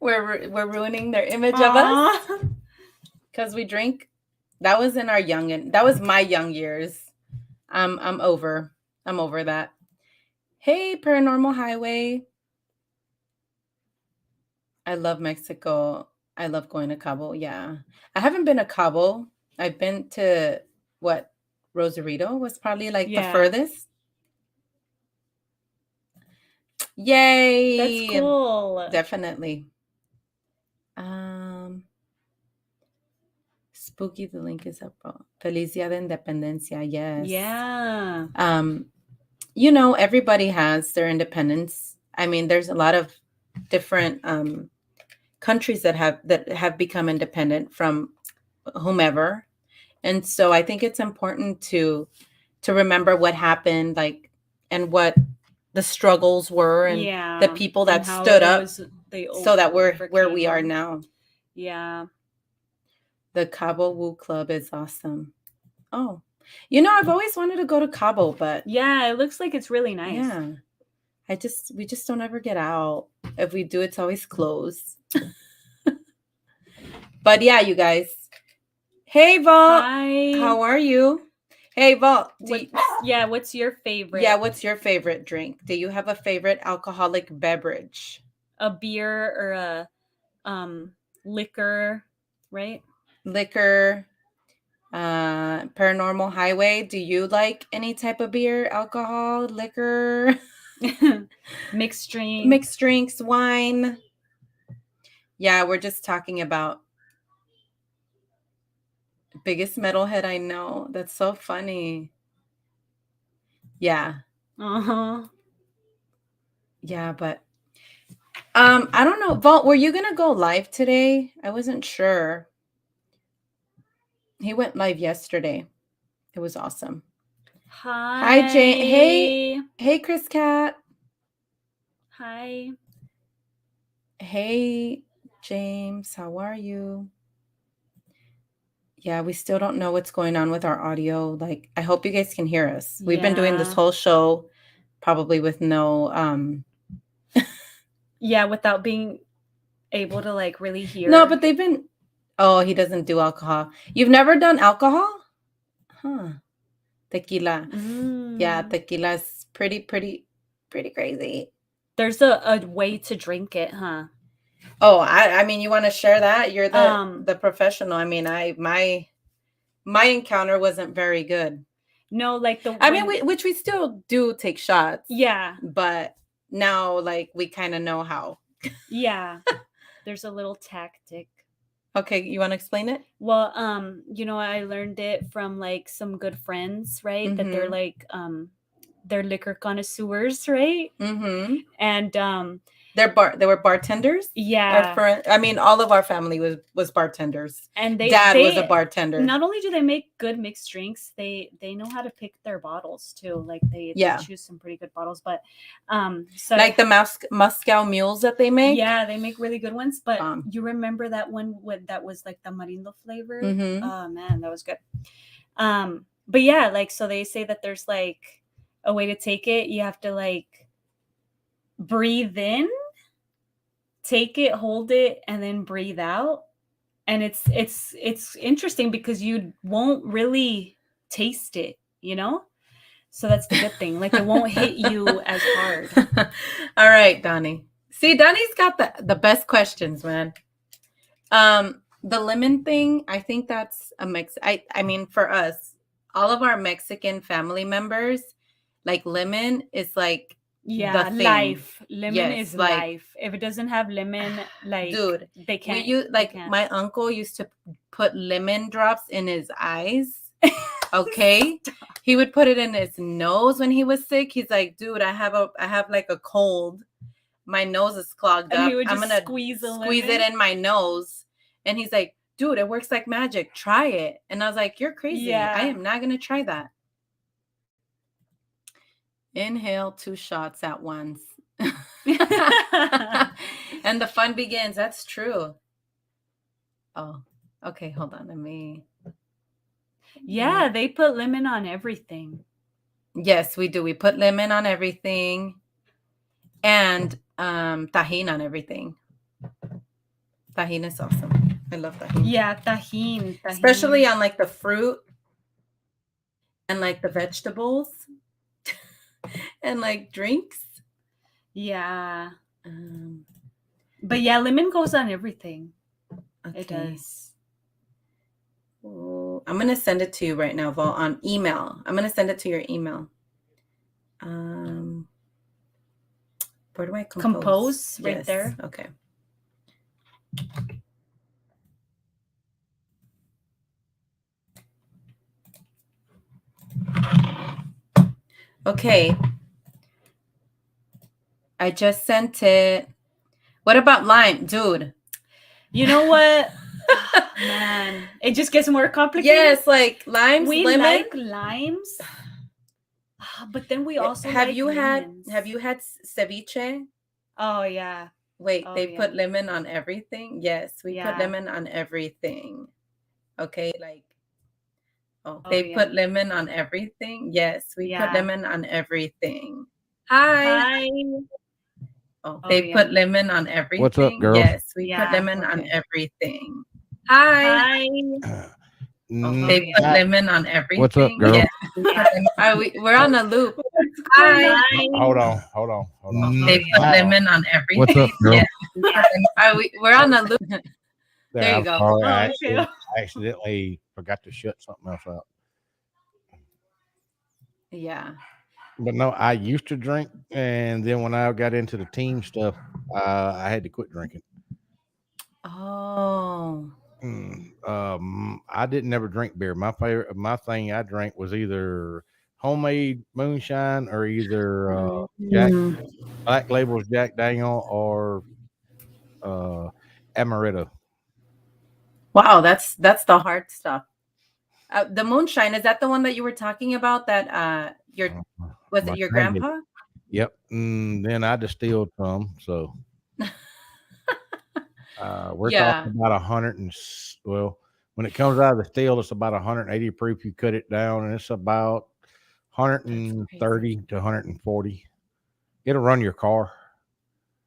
we're ruining their image of us because we drink. That was in our that was my young years. I'm over that. Hey, Paranormal Highway. I love Mexico. I love going to Cabo. Yeah. I haven't been to Cabo. I've been to what? Rosarito was probably like the furthest. Yay. That's cool. Definitely. Spooky, the link is up. Feliz Día de Independencia. Yes. Yeah. You know, everybody has their independence. I mean, there's a lot of different countries that have become independent from whomever. And so I think it's important to remember what happened, like, and what the struggles were and the people that stood up so that we're where we are now. Yeah. The Cabo Woo Club is awesome. Oh, you know, I've always wanted to go to Cabo, but yeah, it looks like it's really nice. Yeah. We just don't ever get out. If we do, it's always closed. But yeah, you guys. Hey, Vault. Hi. How are you? Hey, Vault. What's your favorite? Yeah, what's your favorite drink? Do you have a favorite alcoholic beverage? A beer or a liquor, right? Liquor. Paranormal Highway. Do you like any type of beer, alcohol, liquor? Mixed drinks, wine. Yeah, we're just talking about biggest metalhead I know. That's so funny. Yeah. Uh-huh. Yeah, but I don't know. Vault, were you gonna go live today? I wasn't sure. He went live yesterday. It was awesome. Hi, Jane. Hey, Chris Cat. Hi. Hey, James. How are you? Yeah, we still don't know what's going on with our audio. Like, I hope you guys can hear us. We've been doing this whole show probably with no yeah, without being able to like really hear. No, but they've been. Oh, he doesn't do alcohol. You've never done alcohol? Huh. Tequila. Yeah, tequila is pretty crazy. There's a way to drink it, huh? Oh, I mean, you want to share that? You're the professional. I mean, my encounter wasn't very good. No, like the I mean, which we still do take shots. yeah. But now, like, we kind of know how. Yeah. There's a little tactic. Okay, you want to explain it? Well, I learned it from like some good friends, right? That they're Mhm. like they're liquor connoisseurs, right? Mm-hmm. And They were bartenders. yeah. All of our family was bartenders. And Dad was a bartender. Not only do they make good mixed drinks, they know how to pick their bottles too. Like they choose some pretty good bottles. But so like the Moscow mules that they make. Yeah, they make really good ones. But Um. you remember that one that was like the Marindo flavor? Mhm. Oh man, that was good. But yeah, like so they say that there's like a way to take it. You have to like breathe in, take it, hold it, and then breathe out. And it's interesting because you won't really taste it, you know? So that's the good thing. Like it won't hit you as hard. All right, Donnie. See, Donnie's got the best questions, man. The lemon thing, I think that's a mix. I mean, for us, all of our Mexican family members, like lemon is like yeah, the thing. Life. Lemon Yes, is like, life. If it doesn't have lemon, like dude, they can't. My uncle used to put lemon drops in his eyes. Okay. He would put it in his nose when he was sick. He's like, dude, I have like a cold. My nose is clogged up. I'm gonna squeeze it in my nose. And he's like, dude, it works like magic. Try it. And I was like, you're crazy. Yeah. I am not gonna try that. Inhale 2 shots at once. And the fun begins. That's true. Oh, okay. Hold on. Let me. Yeah, they put lemon on everything. Yes, we do. We put lemon on everything and tajin on everything. Tajin is awesome. I love tajin. Yeah, tajin. Especially on like the fruit and like the vegetables and like drinks. Yeah. But yeah, lemon goes on everything. Okay. It does. Oh, I'm gonna send it to you right now, Val, on email. I'm gonna send it to your email. Where do I compose? Right yes. There. Okay. Okay. I just sent it. What about lime, dude? You know what? Man, it just gets more complicated. Yes, like limes. We lemon. like limes, but then we also have like you lemons. had ceviche? Oh yeah. Wait, they put lemon on everything? Yes, we put lemon on everything. Okay, like they put lemon on everything. Yes, we put lemon on everything. Hi. Oh, they put lemon on everything. What's up, girls? Yes, we put lemon on everything. Hi. They put lemon on everything. What's up, girl? Yes. We're on a loop. Hi. Hold on. They put lemon on everything. What's up, girl? Yes. We're on a loop. There you go. Sorry, I accidentally forgot to shut something else out. Yeah. But no, I used to drink, and then when I got into the team stuff, I had to quit drinking. Oh. I didn't never drink beer. My thing I drank was either homemade moonshine or either Black Label's Jack Daniel or Amaretto. Wow, that's the hard stuff. The moonshine, is that the one that you were talking about? That was it your grandpa? Yep. Then I distilled some, so we're talking about 100 and when it comes out of the still, it's about 180 proof. You cut it down, and it's about 130 to 140. It'll run your car.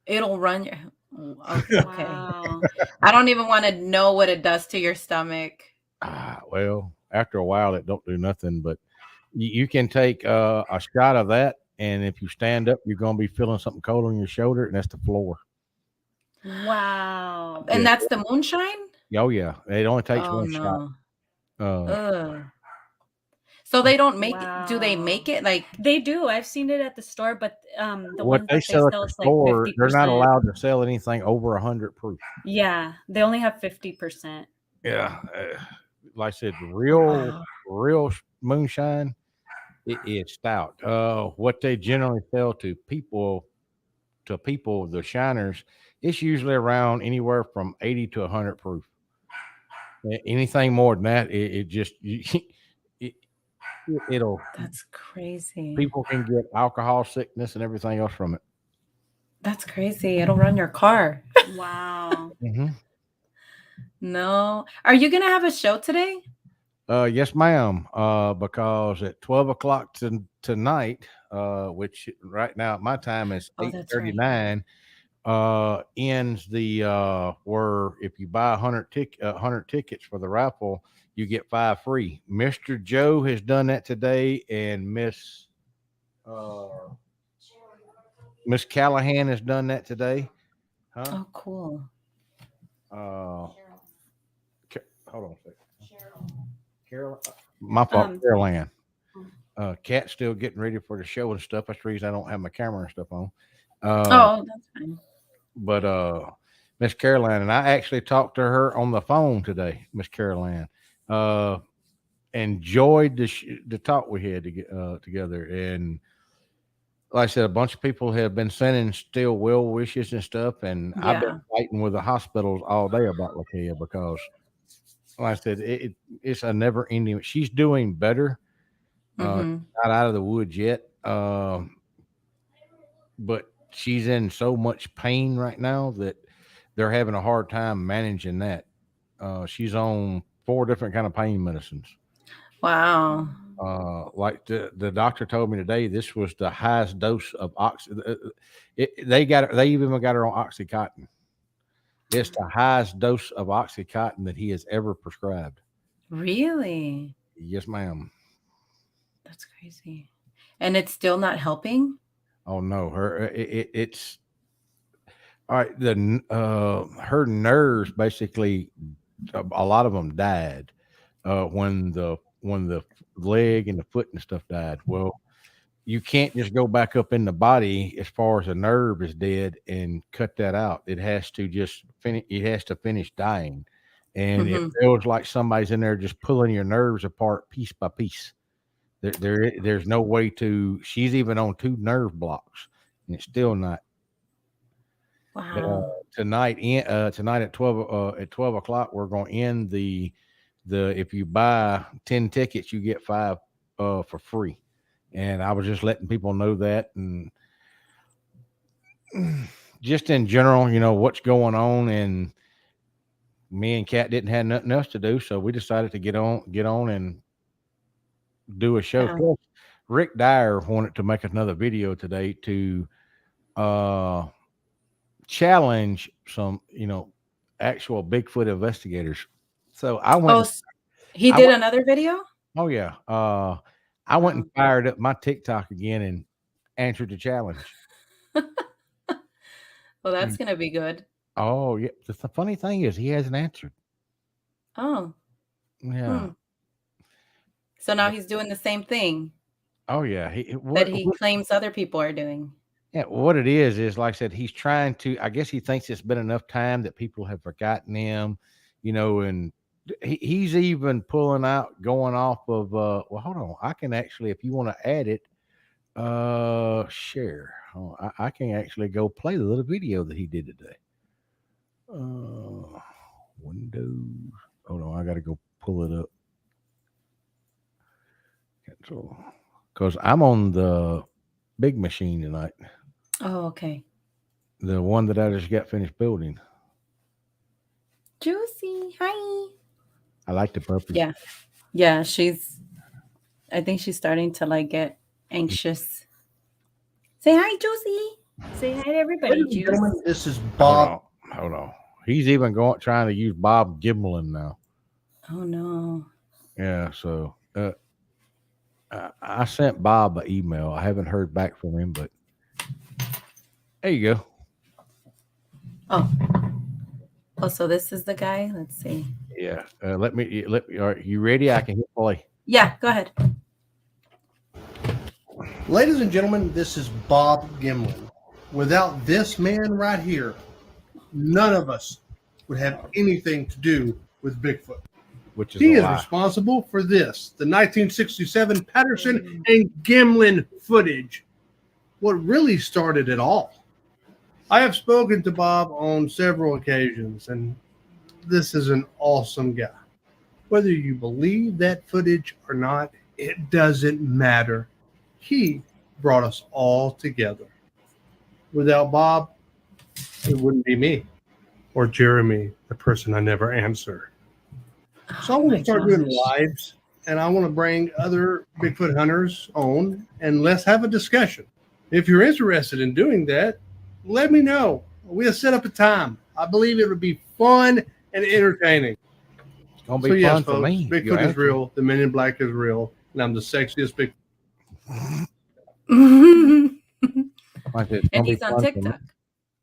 It'll run your. Okay. Wow. I don't even want to know what it does to your stomach. Well, after a while, it don't do nothing. But you can take a shot of that, and if you stand up, you're gonna be feeling something cold on your shoulder, and that's the floor. Wow. And that's the moonshine? Oh yeah, it only takes one shot. So they don't make it. Do they Wow. make it like? They do. I've seen it at the store, but the What ones they that they sell at sell the is like store, they're not 50%. allowed to sell anything over 100 proof. Yeah, they only have 50%. Yeah, like I said, Wow. real moonshine. It is stout. What they generally sell to people, the shiners, it's usually around anywhere from 80 to 100 proof. Anything more than that, it just it, it'll That's crazy. people can get alcohol sickness and everything else from it. That's crazy. It'll run your car. Wow. Mm-hmm. No. Are you gonna have a show today? Yes, ma'am. Because at 12 o'clock tonight, which right now at my time is Oh, that's right. 8:39, ends the where if you buy 100 tickets for the raffle, you get 5 free. Mr. Joe has done that today, and Miss Callahan has done that today. Huh? Oh, cool. Hold on a second. Carol, my fault, Caroline. Cat's still getting ready for the show and stuff. That's the reason I don't have my camera and stuff on. Oh, that's fine. But Miss Caroline and I actually talked to her on the phone today. Miss Caroline enjoyed the talk we had together, and like I said, a bunch of people have been sending still well wishes and stuff, and I've Yeah. been fighting with the hospitals all day about Lakia because, like I said, it's a never ending. She's doing better. Mhm. Not out of the woods yet, but she's in so much pain right now that they're having a hard time managing that. She's on 4 different kind of pain medicines. Wow. Like the doctor told me today, this was the highest dose of they even got her on Oxycontin. It's the highest dose of Oxycontin that he has ever prescribed. Really? Yes, ma'am. That's crazy. And it's still not helping? Oh no, it's all right. Her nerves basically, a lot of them died when the leg and the foot and stuff died. Well, you can't just go back up in the body as far as a nerve is dead and cut that out. It has to just finish. It has to finish dying, and it feels like somebody's in there just pulling your nerves apart piece by piece. There's no way to. She's even on 2 nerve blocks, and it's still not. Wow. Tonight at 12 o'clock, we're going to end the if you buy 10 tickets, you get 5 for free. And I was just letting people know that, and just in general, what's going on. And me and Kat didn't have nothing else to do, so we decided to get on and do a show. Yeah. Plus, Rick Dyer wanted to make another video today to challenge some, actual Bigfoot investigators. So I went. Oh, he did another video? Oh yeah. I went and fired up my TikTok again and answered the challenge. Well, that's gonna be good. Oh yeah. The funny thing is he hasn't answered. Oh. Yeah. So now he's doing the same thing Oh yeah. that he claims other people are doing. Yeah, what it is like I said, he's trying to. I guess he thinks it's been enough time that people have forgotten him, and he's even pulling out, going off of. Well, hold on, I can actually, if you want to add it, share. Oh, I can actually go play the little video that he did today. Windows. Hold on, I got to go pull it up. Cancel, because I'm on the big machine tonight. Oh, okay. The one that I just got finished building. Juicy, hi. I like the puppy. Yeah. Yeah, I think she's starting to get anxious. Say hi, Juicy. Say hi to everybody, Juice. This is Bob. Hold on. He's even trying to use Bob Gimlin now. Oh no. Yeah, so I sent Bob an email. I haven't heard back from him, but there you go. Oh, so this is the guy. Let's see. Yeah. Let me. All right, you ready? I can hit play. Yeah, go ahead. Ladies and gentlemen, this is Bob Gimlin. Without this man right here, none of us would have anything to do with Bigfoot. which is He a is lie. responsible for this, the 1967 Patterson and Gimlin footage. What really started it all. I have spoken to Bob on several occasions, and this is an awesome guy. Whether you believe that footage or not, it doesn't matter. He brought us all together. Without Bob, it wouldn't be me or Jeremy, the person I never answer. So I Oh want my to start doing gosh. lives, and I want to bring other Bigfoot hunters on, and let's have a discussion. If you're interested in doing that, let me know. We'll set up a time. I believe it would be fun and entertaining. It's gonna be So fun yes, for folks, me. You Bigfoot is answer. real. The Men in Black is real, and I'm the sexiest Bigfoot. Like it's And gonna be he's on fun for me. TikTok.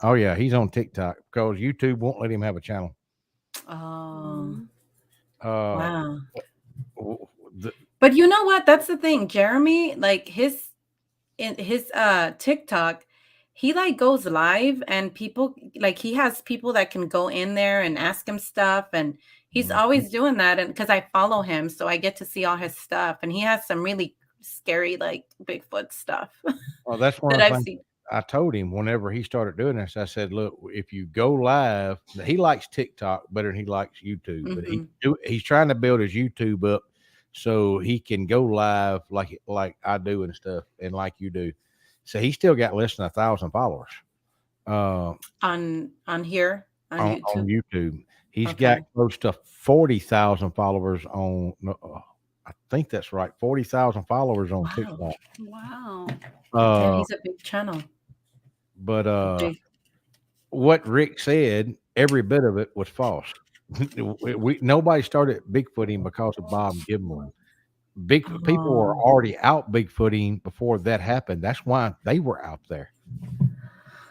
Oh yeah, he's on TikTok because YouTube won't let him have a channel. Oh, Uh, wow. the, But you know what? That's the thing. Jeremy, like his TikTok, he like goes live and people like he has people that can go in there and ask him stuff, and he's always doing that. And because I follow him, so I get to see all his stuff, and he has some really scary like Bigfoot stuff well, that's one that of the I've things seen. I told him whenever he started doing this. I said, "Look, if you go live, he likes TikTok better than he likes YouTube, but he's trying to build his YouTube up so he can go live like I do and stuff, and like you do. So he still got less than 1,000 followers on here on on YouTube. YouTube. He's Okay. got close to 40,000 followers on. I think that's right, 40,000 followers on Wow. TikTok. Wow. Yeah, he's a big channel. But Big. what Rick said, every bit of it was false. Nobody started Bigfooting because of Bob Gimlin. People were Oh. already out Bigfooting before that happened. That's why they were out there.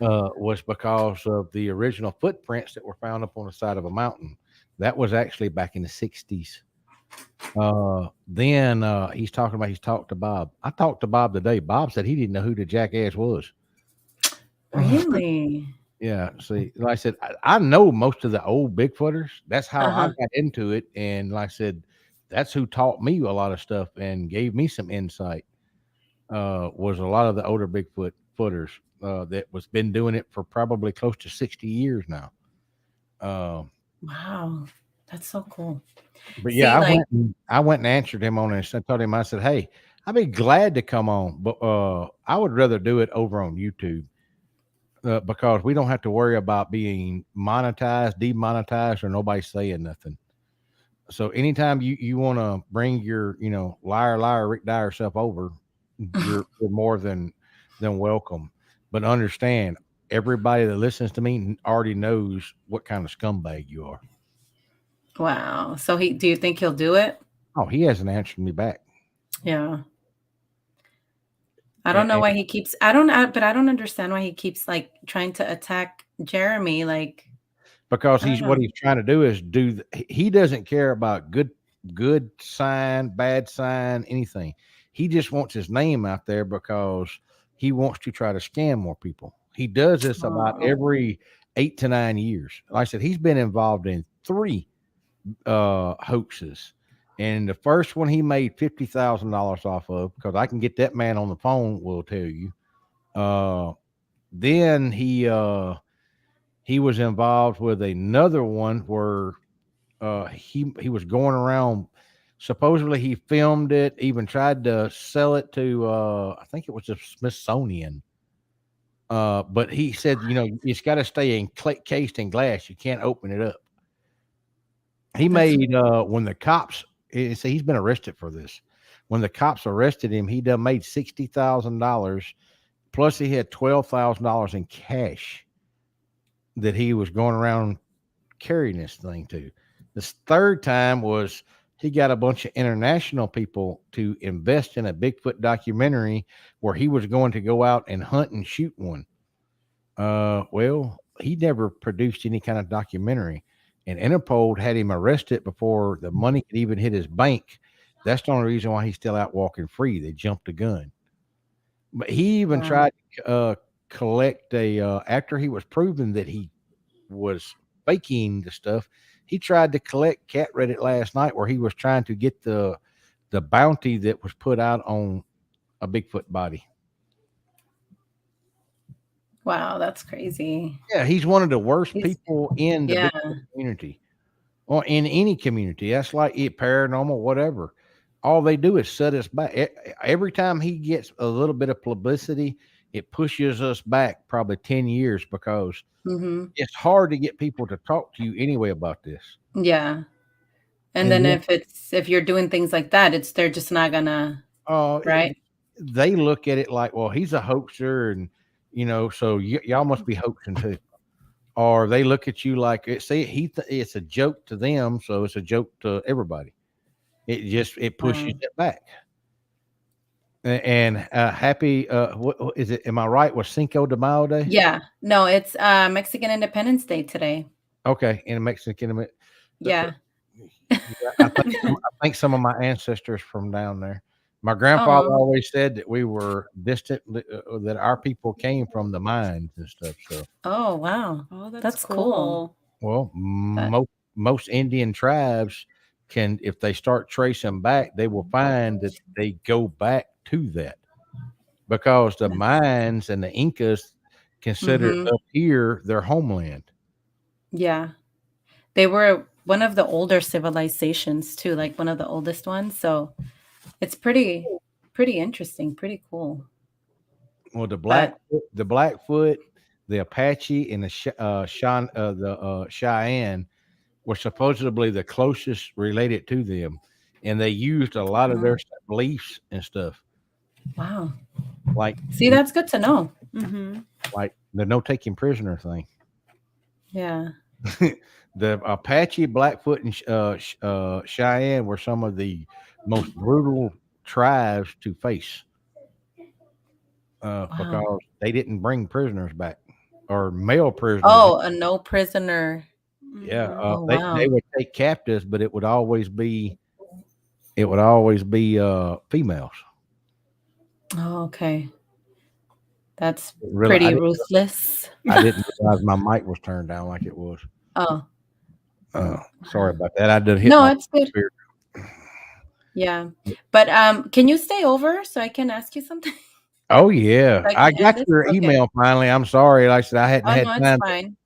Was because of the original footprints that were found up on the side of a mountain. That was actually back in the 60s. Then he's talked to Bob. I talked to Bob today. Bob said he didn't know who the jackass was. Really? Yeah. See, like I said, I know most of the old Bigfooters. That's how I got into it. And like I said, that's who taught me a lot of stuff and gave me some insight. Was a lot of the older Bigfoot footers that was been doing it for probably close to 60 years now. Wow, that's so cool. But See, yeah, like, I went and answered him on this. I told him, I said, "Hey, I'd be glad to come on, but I would rather do it over on YouTube because we don't have to worry about being monetized, demonetized, or nobody saying nothing. So anytime you want to bring your liar Rick Dyer self over, you're more than welcome. But understand, everybody that listens to me already knows what kind of scumbag you are." wow. So do you think he'll do it? Oh, he hasn't answered me back. Yeah. I don't know why he keeps, but I don't understand why he keeps like trying to attack Jeremy. Like, Because I don't what know. he's trying to do is he doesn't care about good sign, bad sign, anything. He just wants his name out there because he wants to try to scam more people. He does this about Oh, every 8 to 9 years. Like I said, he's been involved in 3 hoaxes. And the first one he made $50,000 off of, because I can get that man on the phone, will tell you. Then he was involved with another one where he was going around. Supposedly he filmed it, even tried to sell it to I think it was the Smithsonian. But he said, it's got to stay encased in glass. You can't open it up. He made when the cops he's been arrested for this. When the cops arrested him, he done made $60,000 plus he had $12,000 in cash that he was going around carrying this thing to. This third time was he got a bunch of international people to invest in a Bigfoot documentary where he was going to go out and hunt and shoot one. Well, he never produced any kind of documentary, and Interpol had him arrested before the money could even hit his bank. That's the only reason why he's still out walking free. They jumped the gun. But he even Wow. tried to collect a after he was proven that he was faking the stuff. He tried to collect cat Reddit last night, where he was trying to get the bounty that was put out on a Bigfoot body. Wow, that's crazy. Yeah, he's one of the worst He's- people in the yeah. Bigfoot community, or in any community. That's like it, paranormal, whatever. All they do is set us back. Every time he gets a little bit of publicity, it pushes us back probably 10 years, because Hmm. it's hard to get people to talk to you anyway about this. Yeah. And And then then- if you're doing things like that, they're just not gonna, right? They look at it like, well, he's a hoaxer, and so y'all must be hoaxing too. Or they look at you like it's a joke to them, so it's a joke to everybody. It pushes Wow. it back. And happy, what is it? Am I right? Was Cinco de Mayo Day? Yeah. No, it's Mexican Independence Day today. Okay, in Mexican. Yeah. I think some of my ancestors from down there. My grandfather Oh. always said that we were distant, that our people came from the mines and stuff. So, Oh, wow. Oh, That's cool. well, That- most Indian tribes can, if they start tracing back, they will find that they go back to that, because the mines and the Incas considered Mhm. up here their homeland. Yeah. They were one of the older civilizations too, like one of the oldest ones. So it's pretty interesting, pretty cool. Well, the Blackfoot, the Apache, and the Cheyenne were supposedly the closest related to them, and they used a lot of their beliefs and stuff, Wow. like See, that's good to know. Mm-hmm. like the no taking prisoner thing. Yeah. The Apache, Blackfoot, and Cheyenne were some of the most brutal tribes to face, because they didn't bring prisoners back, or male prisoners. Oh, a no prisoner. Yeah, Oh, they wow. would take captives, but it would always be females. Oh, okay. That's Really, pretty ruthless. I didn't realize my mic was turned down like it was. Oh, Sorry about that. I did hit. no, my it's good. spirit. Yeah. But can you stay over so I can ask you something? Oh yeah, Like, I and got this- your okay. email finally. I'm sorry, like I said, I hadn't Oh, had no, time. it's fine.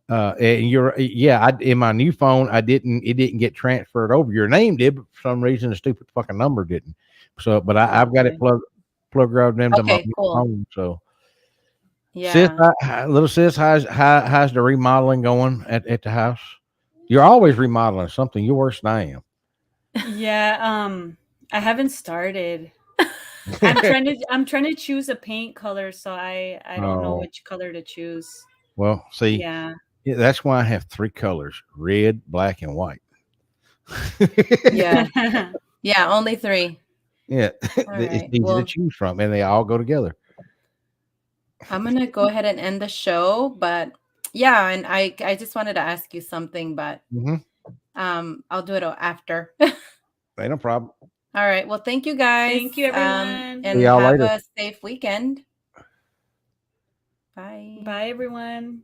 And in my new phone, it didn't get transferred over. Your name did, but for some reason the stupid fucking number didn't. So, but I've got it plugged into my Okay, new cool. phone. So, Yeah. sis, how's the remodeling going at the house? You're always remodeling something. You're worse than I am. Yeah, I haven't started. I'm trying to choose a paint color, so I don't know Oh. which color to choose. Well, see, Yeah. that's why I have 3 colors: red, black, and white. Yeah. Yeah, only 3. Yeah, All it's right. easy Well, to choose from, and they all go together. I'm gonna go ahead and end the show, but yeah, and I just wanted to ask you something, but Mhm. I'll do it after. Ain't no problem. All right. Well, thank you guys. Thank you, everyone. And See y'all have later. a safe weekend. Bye. Bye, everyone.